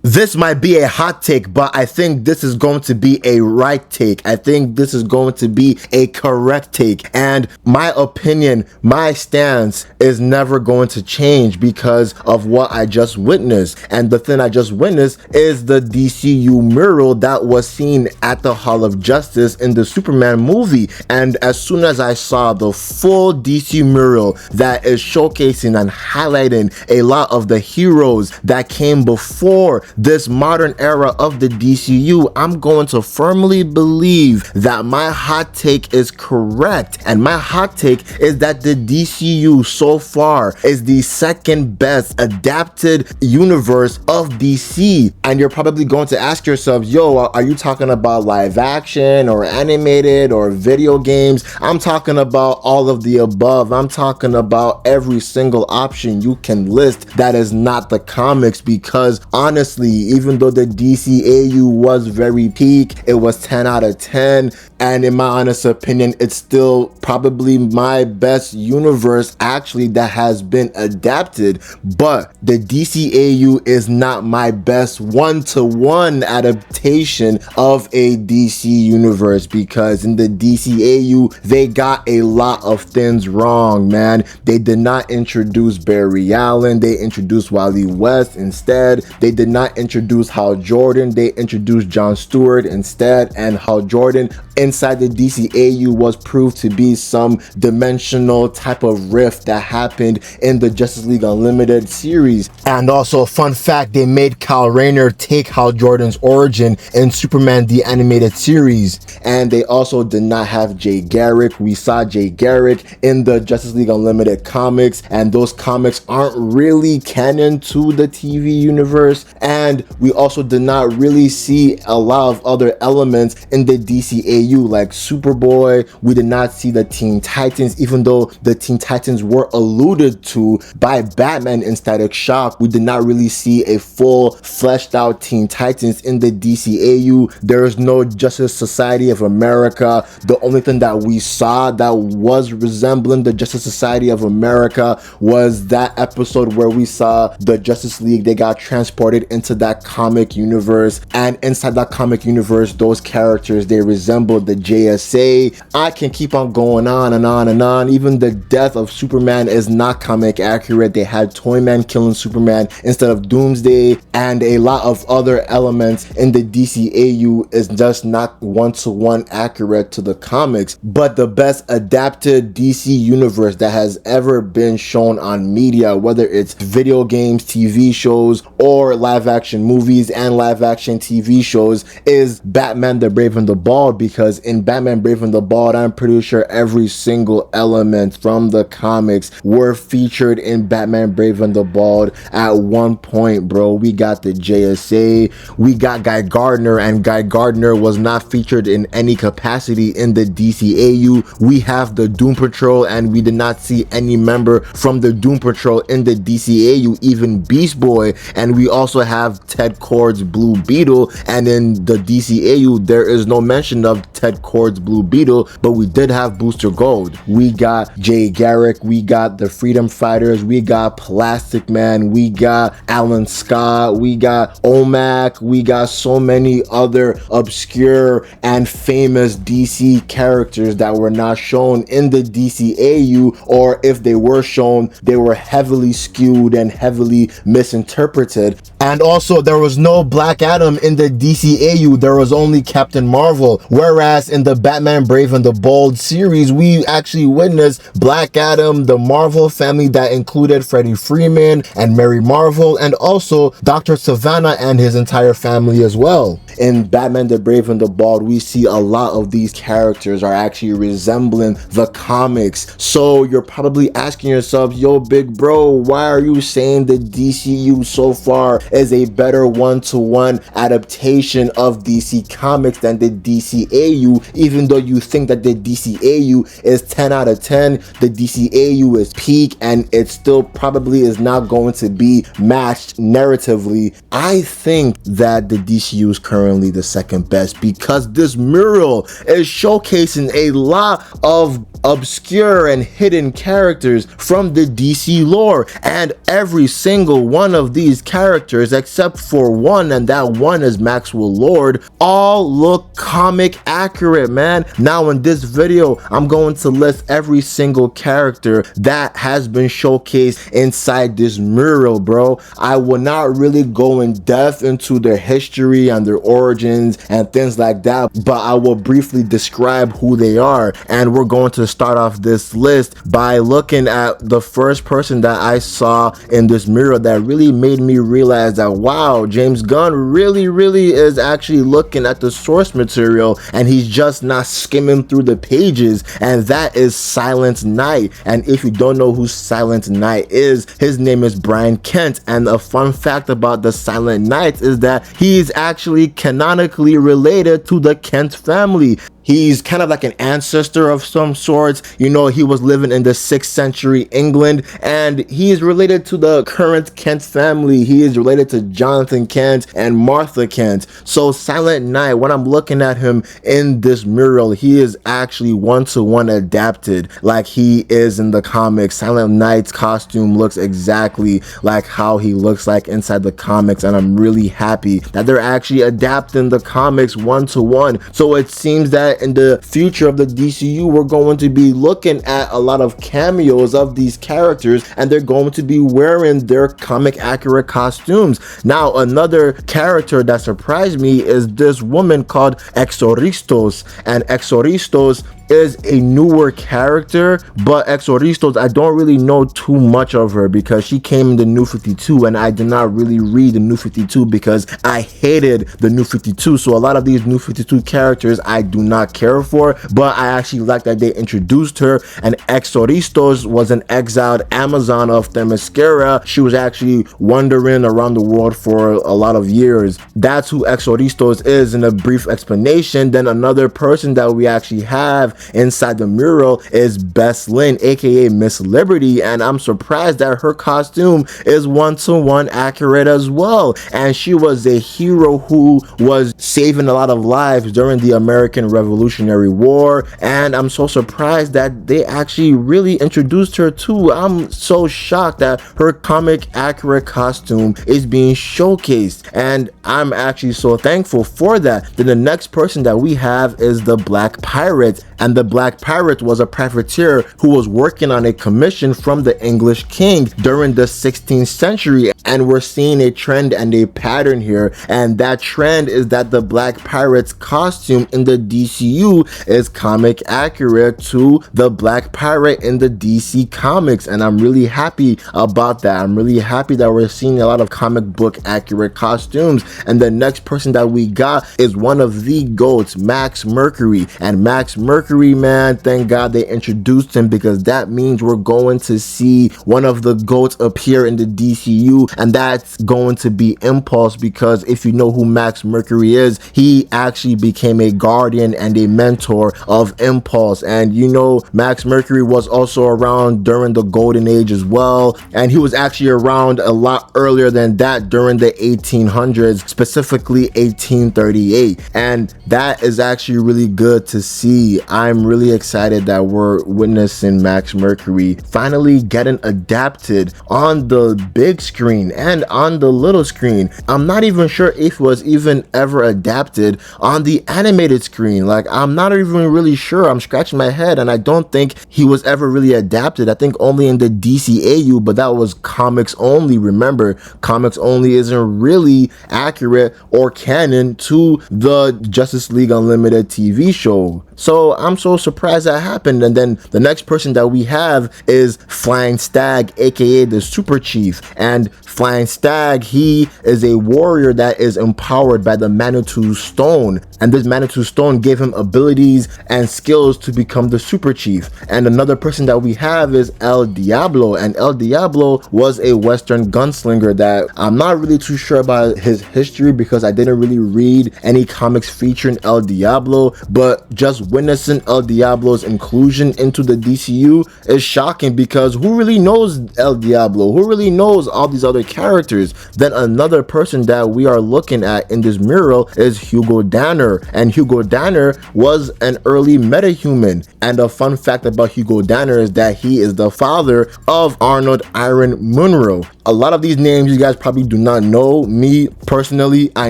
This might be a hot take, but I think this is going to be a right take. I think this is going to be a correct take. And my opinion, my stance is never going to change because of what I just witnessed. And the thing I just witnessed is the DCU mural that was seen at the Hall of Justice in the Superman movie. And as soon as I saw the full DC mural that is showcasing and highlighting a lot of the heroes that came before this modern era of the DCU, I'm going to firmly believe that my hot take is correct. And my hot take is that the DCU so far is the second best adapted universe of DC. And you're probably going to ask yourself, yo, are you talking about live action or animated or video games? I'm talking about all of the above. I'm talking about every single option you can list that is not the comics, because honestly, even though the DCAU was very peak, it was 10 out of 10, and in my honest opinion, it's still probably my best universe actually that has been adapted. But the DCAU is not my best one-to-one adaptation of a DC universe, because in the DCAU they got a lot of things wrong, man. They did not introduce Barry Allen, they introduced Wally West instead. They did not introduce Hal Jordan, they introduced John Stewart instead. And Hal Jordan inside the DCAU was proved to be some dimensional type of rift that happened in the Justice League Unlimited series. And also, fun fact, they made Kyle Rayner take Hal Jordan's origin in Superman the Animated Series. And they also did not have Jay Garrick. We saw Jay Garrick in the Justice League Unlimited comics, and those comics aren't really canon to the TV universe. And we also did not really see a lot of other elements in the DCAU, like Superboy. We did not see the Teen Titans, even though the Teen Titans were alluded to by Batman in Static Shock. We did not really see a full fleshed out Teen Titans in the DCAU. There is no Justice Society of America. The only thing that we saw that was resembling the Justice Society of America was that episode where we saw the Justice League. They got transported into that comic universe, and inside that comic universe, those characters, they resembled the JSA. I can keep on going on and on and on. Even the death of Superman is not comic accurate. They had Toyman killing Superman instead of Doomsday, and a lot of other elements in the DCAU is just not one-to-one accurate to the comics. But the best adapted DC universe that has ever been shown on media, whether it's video games, TV shows, or live action movies and live action TV shows, is Batman the Brave and the Bold. Because in Batman Brave and the Bold, I'm pretty sure every single element from the comics were featured in Batman Brave and the Bold at one point, bro. We got the JSA, we got Guy Gardner, and Guy Gardner was not featured in any capacity in the DCAU. We have the Doom Patrol, and we did not see any member from the Doom Patrol in the DCAU, even Beast Boy. And we also have Ted Kord's Blue Beetle, and in the DCAU there is no mention of Ted Kord's Blue Beetle, but we did have Booster Gold. We got Jay Garrick, we got the Freedom Fighters, we got Plastic Man, we got Alan Scott, we got OMAC, we got so many other obscure and famous DC characters that were not shown in the DCAU, or if they were shown, they were heavily skewed and heavily misinterpreted. And also, there was no Black Adam in the DCAU, there was only Captain Marvel. Whereas in the Batman Brave and the Bold series, we actually witnessed Black Adam, the Marvel family that included Freddie Freeman and Mary Marvel, and also Dr. Savannah and his entire family as well. In Batman the Brave and the Bold, we see a lot of these characters are actually resembling the comics. So you're probably asking yourself, yo, big bro, why are you saying the DCU so far is a better one-to-one adaptation of DC Comics than the DCAU? Even though you think that the DCAU is 10 out of 10, the DCAU is peak, and it still probably is not going to be matched narratively. I think that the DCU is currently the second best, because this mural is showcasing a lot of obscure and hidden characters from the DC lore, and every single one of these characters except for one, and that one is Maxwell Lord, all look comic accurate, man. Now in this video, I'm going to list every single character that has been showcased inside this mural, bro. I will not really go in depth into their history and their origins and things like that, but I will briefly describe who they are. And we're going to start off this list by looking at the first person that I saw in this mural that really made me realize that, wow, James Gunn really is actually looking at the source material and he's just not skimming through the pages, and that is Silent Knight. And if you don't know who Silent Knight is, his name is Brian Kent, and a fun fact about the Silent Knight is that he's actually canonically related to the Kent family. He's kind of like an ancestor of some sorts. You know, he was living in the 6th century England, and he is related to the current Kent family. He is related to Jonathan Kent and Martha Kent. So Silent Knight, when I'm looking at him in this mural, he is actually one-to-one adapted like he is in the comics. Silent Knight's costume looks exactly like how he looks like inside the comics, and I'm really happy that they're actually adapting the comics one-to-one. So it seems that in the future of the DCU, we're going to be looking at a lot of cameos of these characters, and they're going to be wearing their comic accurate costumes. Now, another character that surprised me is this woman called Exoristos, and Exoristos is a newer character, but Exoristos, I don't really know too much of her because she came in the New 52, and I did not really read the New 52 because I hated the New 52. So a lot of these New 52 characters I do not care for, but I actually like that they introduced her. And Exoristos was an exiled Amazon of Themyscira. She was actually wandering around the world for a lot of years. That's who Exoristos is in a brief explanation. Then another person that we actually have inside the mural is Bess Lynn, aka Miss Liberty, and I'm surprised that her costume is one-to-one accurate as well. And she was a hero who was saving a lot of lives during the American Revolutionary War, and I'm so surprised that they actually really introduced her too. I'm so shocked that her comic accurate costume is being showcased, and I'm actually so thankful for that. Then the next person that we have is the Black Pirate, and the Black Pirate was a privateer who was working on a commission from the English king during the 16th century. And we're seeing a trend and a pattern here, and that trend is that the Black Pirate's costume in the DCU is comic accurate to the Black Pirate in the DC comics, and I'm really happy about that. I'm really happy that we're seeing a lot of comic book accurate costumes. And the next person that we got is one of the GOATs, Max Mercury. And Max Mercury, man, thank God they introduced him, because that means we're going to see one of the GOATs appear in the DCU, and that's going to be Impulse, because if you know who Max Mercury is, he actually became a guardian and a mentor of Impulse. And you know, Max Mercury was also around during the Golden Age as well, and he was actually around a lot earlier than that, during the 1800s, specifically 1838, and that is actually really good to see. I'm really excited that we're witnessing Max Mercury finally getting adapted on the big screen and on the little screen. I'm not even sure if it was even ever adapted on the animated screen. Like, I'm not even really sure. I'm scratching my head, and I don't think he was ever really adapted. I think only in the DCAU, but that was comics only. Remember, comics only isn't really accurate or canon to the Justice League Unlimited TV show. So I'm so surprised that happened. And then the next person that we have is Flying Stag, aka the Super Chief. And Flying Stag, he is a warrior that is empowered by the Manitou Stone, and this Manitou Stone gave him abilities and skills to become the Super Chief. And another person that we have is El Diablo, and El Diablo was a Western gunslinger that I'm not really too sure about his history, because I didn't really read any comics featuring El Diablo, but just witnessing El Diablo's inclusion into the DCU is shocking, because who really knows El Diablo? Who really knows all these other characters? Then another person that we are looking at in this mural is Hugo Danner, and Hugo Danner was an early metahuman. And a fun fact about Hugo Danner is that he is the father of Arnold Iron Munro. A lot of these names you guys probably do not know. Me personally, I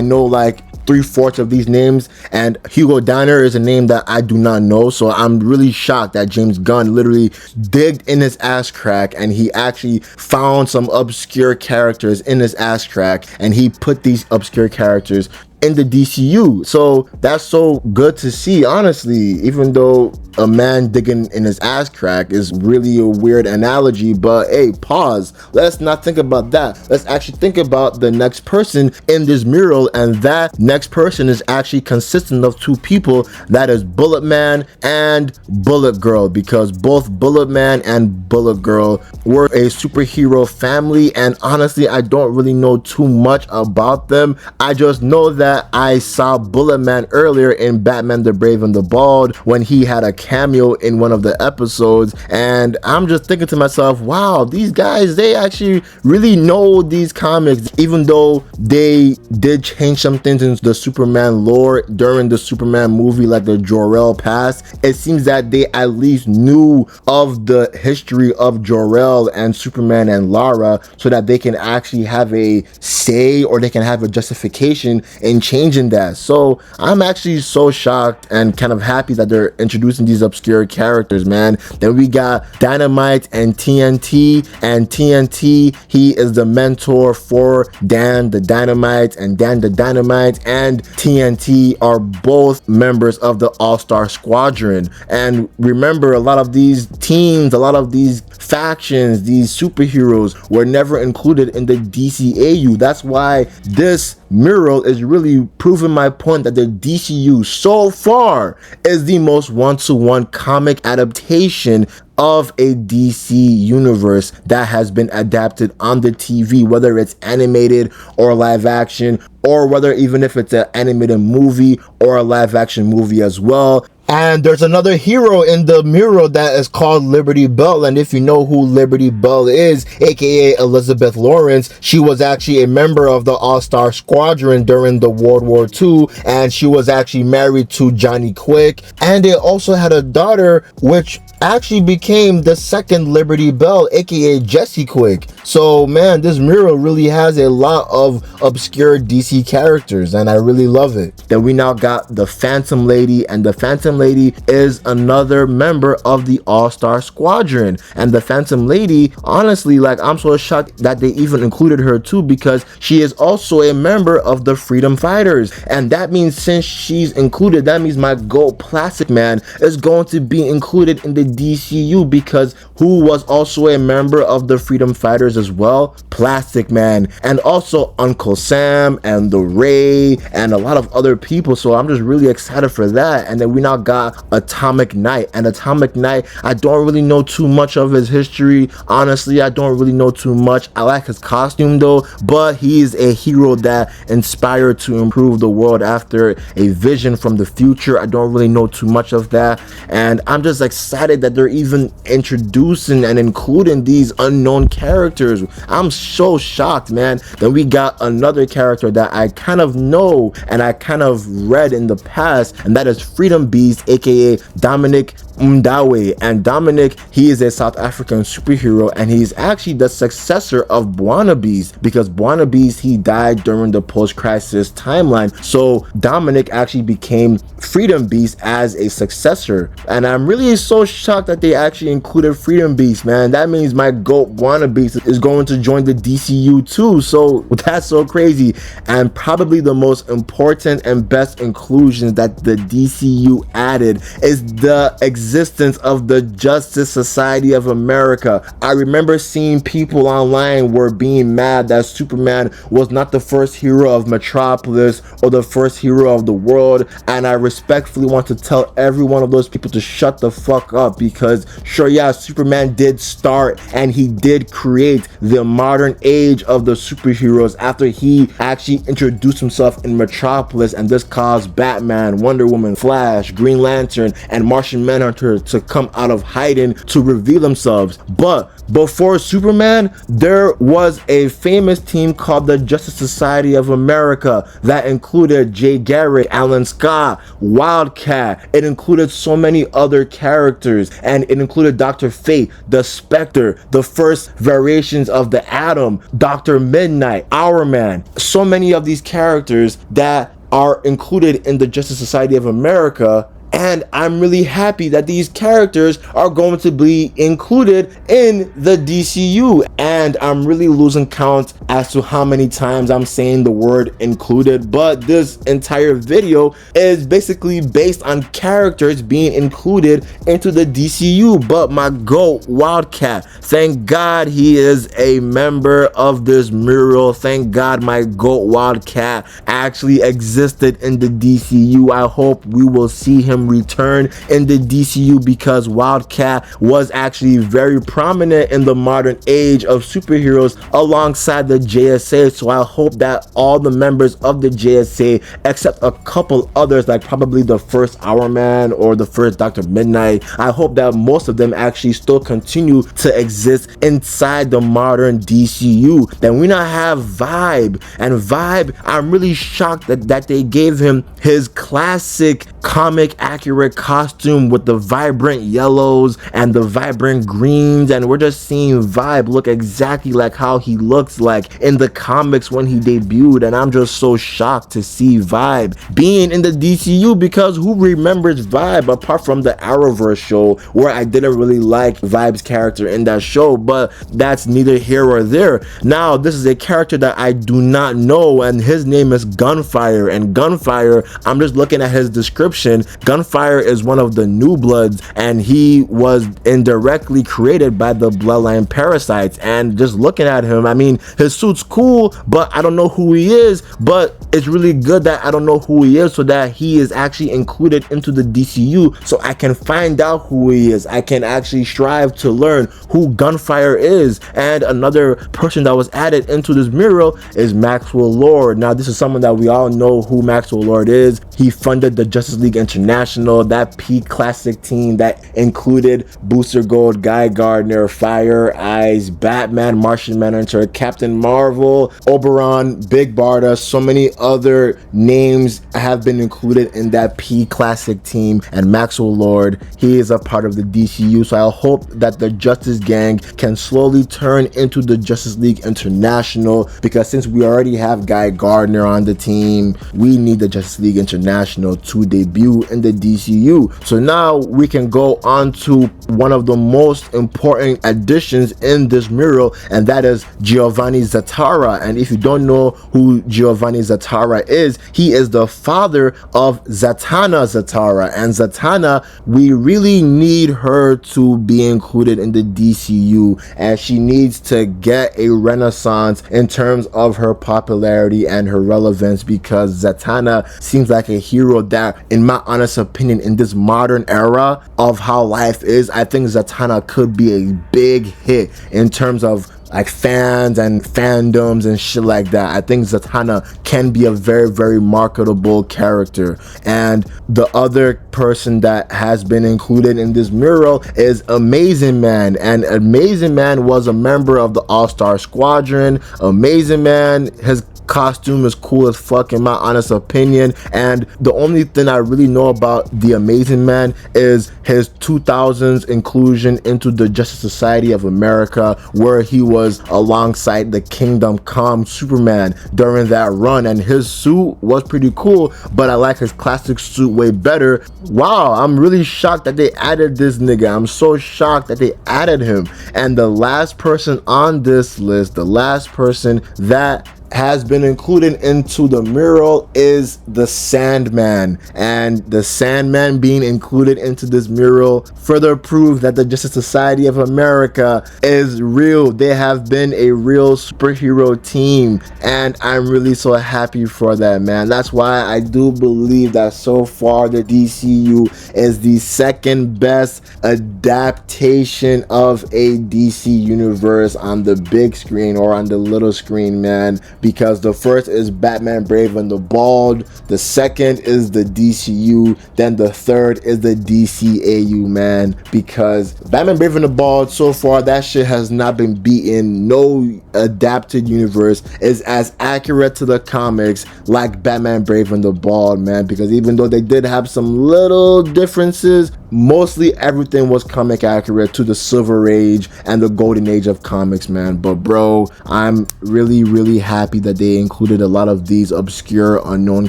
know like 3/4 of these names, and Hugo Danner is a name that I do not know. So I'm really shocked that James Gunn literally digged in his ass crack and he actually found some obscure characters in his ass crack, and he put these obscure characters in the DCU. So that's so good to see, honestly, even though a man digging in his ass crack is really a weird analogy. But hey, pause. Let's not think about that. Let's actually think about the next person in this mural, and that next person is actually consistent of two people. That is Bullet Man and Bullet Girl, because both Bullet Man and Bullet Girl were a superhero family, and honestly, I don't really know too much about them. I just know that I saw Bullet Man earlier in Batman the Brave and the Bold when he had a cameo in one of the episodes, and I'm just thinking to myself, wow, these guys, they actually really know these comics, even though they did change some things in the Superman lore during the Superman movie, like the Jor-El pass. It seems that they at least knew of the history of Jor-El and Superman and Lara, so that they can actually have a say, or they can have a justification in changing that. So I'm actually so shocked and kind of happy that they're introducing these obscure characters, man. Then we got Dynamite and TNT, and TNT, he is the mentor for Dan the Dynamite, and Dan the Dynamite and TNT are both members of the All-Star Squadron. And remember, a lot of these teams, a lot of these factions, these superheroes were never included in the DCAU. That's why this mural is really proving my point that the DCU so far is the most one-to-one comic adaptation of a DC universe that has been adapted on the TV, whether it's animated or live action, or whether even if it's an animated movie or a live action movie as well. And there's another hero in the mural that is called Liberty Bell. And if you know who Liberty Bell is, aka Elizabeth Lawrence, she was actually a member of the All-Star Squadron during the World War II, and she was actually married to Johnny Quick. And they also had a daughter, which actually became the second Liberty Bell, aka Jesse Quick. So man, this mural really has a lot of obscure DC characters, and I really love it. Then we now got the Phantom Lady, and the Phantom Lady is another member of the All-Star Squadron. And the Phantom Lady, honestly, like, I'm so shocked that they even included her too, because she is also a member of the Freedom Fighters. And that means since she's included, that means my GOAT Plastic Man is going to be included in the DCU, because who was also a member of the Freedom Fighters as well? Plastic Man, and also Uncle Sam and the Ray and a lot of other people. So I'm just really excited for that. And then we now got Atomic Knight, and Atomic Knight, I don't really know too much of his history. Honestly, I don't really know too much. I like his costume though, but he is a hero that inspired to improve the world after a vision from the future. I don't really know too much of that, and I'm just excited that they're even introducing and including these unknown characters. I'm so shocked, man. Then we got another character that I kind of know and I kind of read in the past, and that is Freedom Beast, aka Dominic Mdawe. And Dominic, he is a South African superhero, and he's actually the successor of Bwana Beast, because Bwana Beast, he died during the post-crisis timeline. So Dominic actually became Freedom Beast as a successor, and I'm really so shocked that they actually included Freedom Beast, man. That means my GOAT Bwana Beast is going to join the DCU too, so that's so crazy. And probably the most important and best inclusions that the DCU added is the exact existence of the Justice Society of America. I remember seeing people online were being mad that Superman was not the first hero of Metropolis or the first hero of the world, and I respectfully want to tell every one of those people to shut the fuck up, because sure, yeah, Superman did start and he did create the modern age of the superheroes after he actually introduced himself in Metropolis, and this caused Batman, Wonder Woman, Flash, Green Lantern, and Martian Manhunter to come out of hiding to reveal themselves. But before Superman, there was a famous team called the Justice Society of America that included Jay Garrick, Alan Scott, Wildcat. It included so many other characters, and it included Dr. Fate, the Spectre, the first variations of the Atom, Dr. Midnight, Hourman. So many of these characters that are included in the Justice Society of America, and I'm really happy that these characters are going to be included in the DCU. And I'm really losing count as to how many times I'm saying the word included, but this entire video is basically based on characters being included into the DCU. But my GOAT, Wildcat, thank God he is a member of this mural. Thank God my GOAT, Wildcat, actually existed in the DCU. I hope we will see him return in the DCU, because Wildcat was actually very prominent in the modern age of superheroes alongside the JSA. So I hope that all the members of the JSA, except a couple others like probably the first Hourman or the first Dr. Midnight, I hope that most of them actually still continue to exist inside the modern DCU. Then we now have Vibe, and Vibe, I'm really shocked that they gave him his classic comic accurate costume with the vibrant yellows and the vibrant greens, and we're just seeing Vibe look exactly like how he looks like in the comics when he debuted. And I'm just so shocked to see Vibe being in the DCU, because who remembers Vibe apart from the Arrowverse show, where I didn't really like Vibe's character in that show, but that's neither here or there. Now this is a character that I do not know, and his name is Gunfire. And Gunfire, I'm just looking at his description. Gunfire is one of the New Bloods, and he was indirectly created by the Bloodline Parasites. And just looking at him, I mean, his suit's cool, but I don't know who he is. But it's really good that I don't know who he is, so that he is actually included into the DCU, so I can find out who he is. I can actually strive to learn who Gunfire is. And another person that was added into this mural is Maxwell Lord. Now this is someone that we all know who Maxwell Lord is. He funded the Justice League International, that P classic team that included Booster Gold, Guy Gardner, Fire Eyes, Batman, Martian Manhunter, Captain Marvel, Oberon, Big Barda. So many other names have been included in that P classic team, and Maxwell Lord, he is a part of the DCU. So I hope that the Justice Gang can slowly turn into the Justice League International, because since we already have Guy Gardner on the team, we need the Justice League International to debut in the DCU. So now we can go on to one of the most important additions in this mural, and that is Giovanni Zatara. And if you don't know who Giovanni Zatara is, he is the father of Zatanna Zatara. And Zatanna, we really need her to be included in the DCU, and she needs to get a renaissance in terms of her popularity and her relevance, because Zatanna seems like a hero that, in my honest opinion, in this modern era of how life is, I think Zatanna could be a big hit in terms of like fans and fandoms and shit like that. I think Zatanna can be a very, very marketable character. And the other person that has been included in this mural is Amazing Man. And Amazing Man was a member of the All-Star Squadron. Amazing Man, his costume is cool as fuck in my honest opinion, and the only thing I really know about the Amazing Man is his 2000s inclusion into the Justice Society of America, where he was alongside the Kingdom Come Superman during that run, and his suit was pretty cool, but I like his classic suit way better. Wow, I'm really shocked that they added this nigga. I'm so shocked that they added him. And the last person on this list, the last person that has been included into the mural is the Sandman, and the Sandman being included into this mural further proves that the Justice Society of America is real. They have been a real superhero team, and I'm really so happy for that, man. That's why I do believe that so far the DCU is the second best adaptation of a DC universe on the big screen or on the little screen, man, because the first is Batman Brave and the Bold, the second is the DCU, then the third is the DCAU, man, because Batman Brave and the Bold, so far that shit has not been beaten. No adapted universe is as accurate to the comics like Batman Brave and the Bold, man, because even though they did have some little differences, mostly everything was comic accurate to the Silver Age and the Golden Age of comics, man. But bro, I'm really happy that they included a lot of these obscure unknown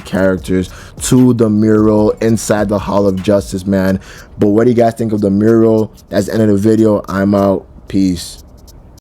characters to the mural inside the Hall of Justice, man. But what do you guys think of the mural? That's the end of the video. I'm out. Peace.